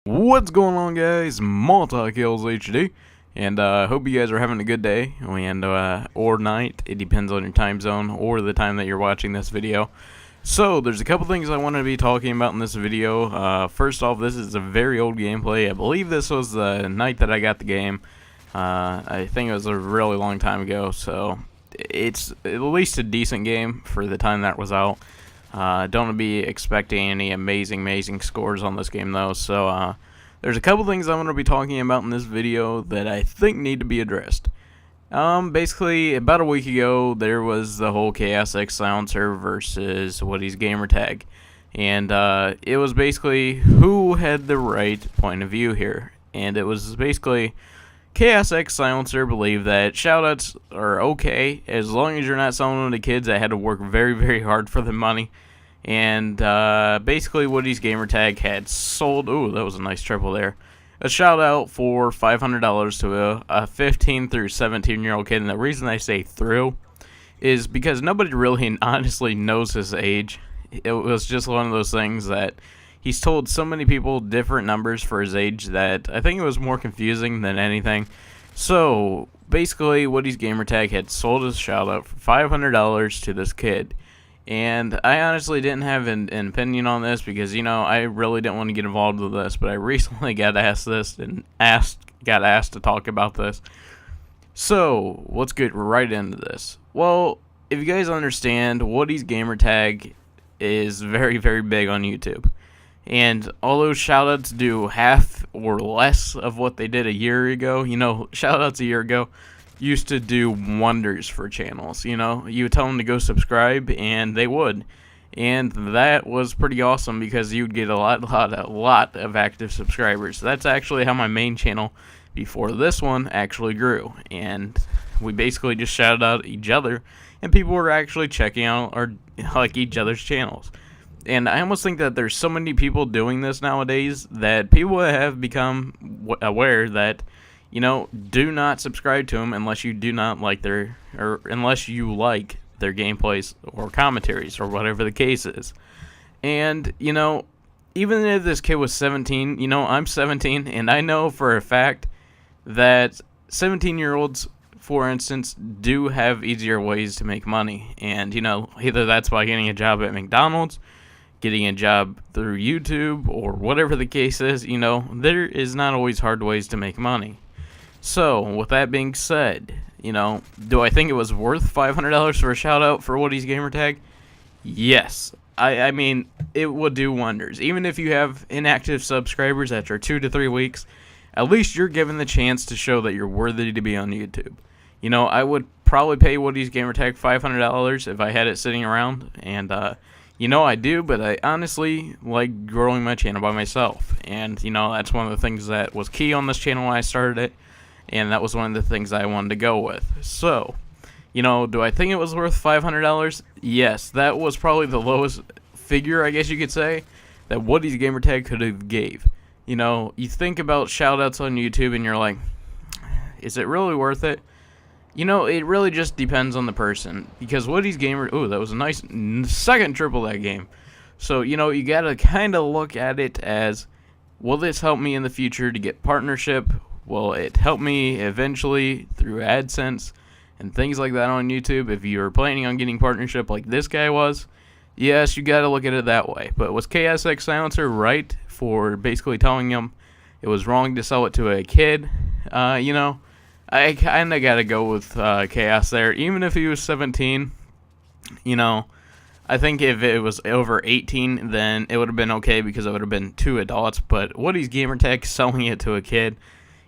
What's going on, guys? Multi-Kills HD, and hope you guys are having a good day, and or night. It depends on your time zone or the time that you're watching this video. So, there's a couple things I want to be talking about in this video. First off, this is a very old gameplay. I believe this was the night that I got the game. I think it was a really long time ago, so it's at least a decent game for the time that was out. Don't be expecting any amazing scores on this game though, so there's a couple things I'm going to be talking about in this video that I think need to be addressed. Basically, about a week ago, there was the whole Chaos X Silencer versus Woody's Gamertag, and it was basically who had the right point of view here, and it was basically Chaos X Silencer believed that shoutouts are okay as long as you're not selling them to kids that had to work very hard for the money. And basically Woody's Gamertag had sold, ooh, that was a nice triple there, a shout out for $500 to a 15 through 17 year old kid. And the reason I say through is because nobody really honestly knows his age. It was just one of those things that he's told so many people different numbers for his age that I think it was more confusing than anything. So basically Woody's Gamertag had sold his shout out for $500 to this kid. And I honestly didn't have an opinion on this because, you know, I really didn't want to get involved with this, but I recently got asked this and got asked to talk about this. So, let's get right into this. Well, if you guys understand, Woody's Gamertag is very big on YouTube. And although shoutouts do half or less of what they did a year ago, you know, shoutouts a year ago used to do wonders for channels. You know, you would tell them to go subscribe and they would, and that was pretty awesome because you'd get a lot of active subscribers. That's actually how my main channel before this one actually grew, and we basically just shouted out each other and people were actually checking out our each other's channels. And I almost think that there's so many people doing this nowadays that people have become aware that, you know, do not subscribe to them unless you do not like unless you like their gameplays or commentaries or whatever the case is. And, you know, even if this kid was 17, you know, I'm 17, and I know for a fact that 17-year-olds, for instance, do have easier ways to make money. And, you know, either that's by getting a job at McDonald's, getting a job through YouTube, or whatever the case is. You know, there is not always hard ways to make money. So, with that being said, you know, do I think it was worth $500 for a shout-out for Woody's Gamertag? Yes. I mean, it would do wonders. Even if you have inactive subscribers after 2 to 3 weeks, at least you're given the chance to show that you're worthy to be on YouTube. You know, I would probably pay Woody's Gamertag $500 if I had it sitting around, and, you know, I do, but I honestly like growing my channel by myself. And, you know, that's one of the things that was key on this channel when I started it. And that was one of the things I wanted to go with. So, you know, do I think it was worth $500? Yes, that was probably the lowest figure, I guess you could say, that Woody's Gamertag could have gave. You know, you think about shoutouts on YouTube and you're like, is it really worth it? You know, it really just depends on the person. Because Woody's Gamer, ooh, that was a nice second triple that game. So, you know, you gotta kind of look at it as, will this help me in the future to get partnership? Will it help me eventually through AdSense and things like that on YouTube? If you're planning on getting partnership like this guy was, yes, you got to look at it that way. But was Chaos X Silencer right for basically telling him it was wrong to sell it to a kid? You know, I kind of got to go with Chaos there. Even if he was 17, you know, I think if it was over 18, then it would have been okay because it would have been 2 adults. But Woody's Gamertag selling it to a kid,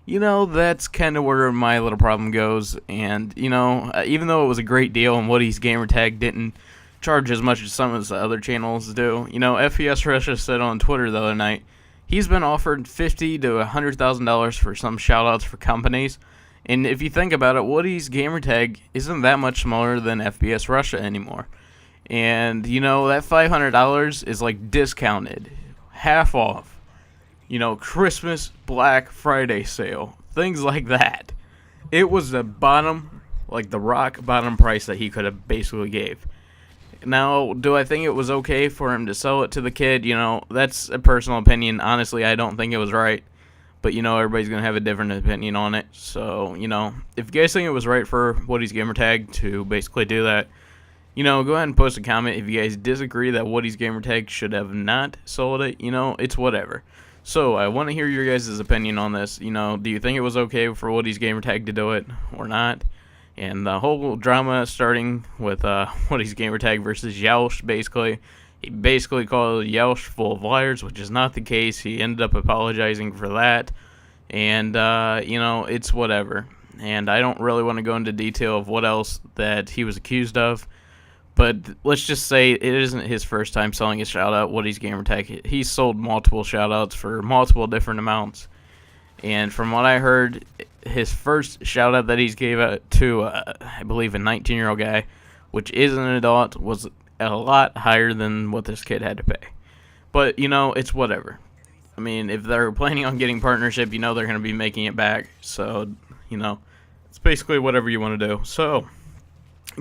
you know, that's kind of where my little problem goes. And, you know, even though it was a great deal and Woody's Gamertag didn't charge as much as some of the other channels do, you know, FPS Russia said on Twitter the other night, he's been offered $50,000 to $100,000 for some shoutouts for companies. And if you think about it, Woody's Gamertag isn't that much smaller than FPS Russia anymore. And, you know, that $500 is like discounted, half off. You know, Christmas, Black Friday sale, things like that. It was the bottom, like the rock bottom price that he could have basically gave. Now, do I think it was okay for him to sell it to the kid? You know, that's a personal opinion. Honestly, I don't think it was right. But, you know, everybody's going to have a different opinion on it. So, you know, if you guys think it was right for Woody's Gamertag to basically do that, you know, go ahead and post a comment. If you guys disagree that Woody's Gamertag should have not sold it, you know, it's whatever. So, I want to hear your guys' opinion on this. You know, do you think it was okay for Woody's Gamertag to do it or not? And the whole drama starting with Woody's Gamertag versus Yaush, basically. He basically called Yaush full of liars, which is not the case. He ended up apologizing for that. And, you know, it's whatever. And I don't really want to go into detail of what else that he was accused of. But let's just say it isn't his first time selling a shout-out, Woody's Gamertag. He's sold multiple shout-outs for multiple different amounts. And from what I heard, his first shout-out that he's gave out to, I believe, a 19-year-old guy, which is an adult, was a lot higher than what this kid had to pay. But, you know, it's whatever. I mean, if they're planning on getting partnership, you know they're going to be making it back. So, you know, it's basically whatever you want to do. So,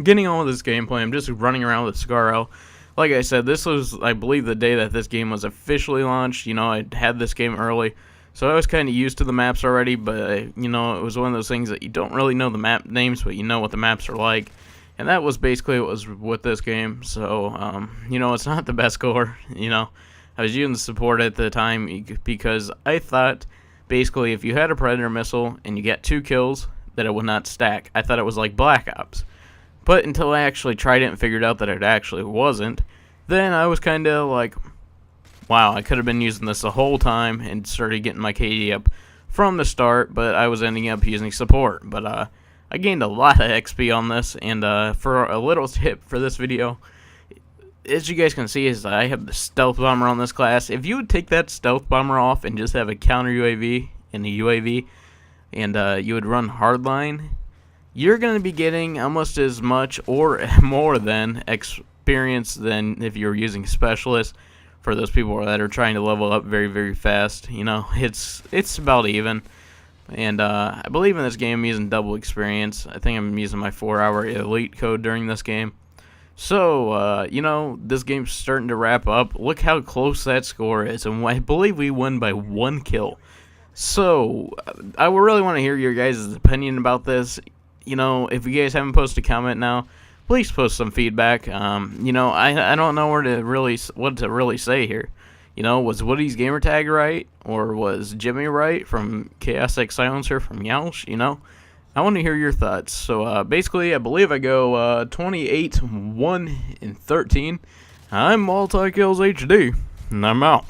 getting on with this gameplay, I'm just running around with Scarro. Like I said, this was, I believe, the day that this game was officially launched. You know, I had this game early. So I was kind of used to the maps already, but, you know, it was one of those things that you don't really know the map names, but you know what the maps are like. And that was basically what was with this game. So, you know, it's not the best score, you know. I was using the support at the time because I thought, basically, if you had a Predator missile and you get 2 kills, that it would not stack. I thought it was like Black Ops. But until I actually tried it and figured out that it actually wasn't, then I was kind of like, wow, I could have been using this the whole time and started getting my KD up from the start, but I was ending up using support. But I gained a lot of XP on this, and for a little tip for this video, as you guys can see, is I have the stealth bomber on this class. If you would take that stealth bomber off and just have a counter UAV and a UAV, and you would run hardline, you're going to be getting almost as much or more than experience than if you were using specialist. For those people that are trying to level up very, very fast, you know, it's about even. And I believe in this game I'm using double experience. I think I'm using my 4-hour elite code during this game. So, you know, this game's starting to wrap up. Look how close that score is, and I believe we won by 1 kill. So, I really want to hear your guys' opinion about this. You know, if you guys haven't posted a comment now, please post some feedback. You know, I don't know what to really say here. You know, was Woody's Gamertag right? Or was Jimmy right from Chaos X Silencer from Yaush? You know, I want to hear your thoughts. So, basically, I believe I go 28, 1, and 13. I'm Multi-Kills HD, and I'm out.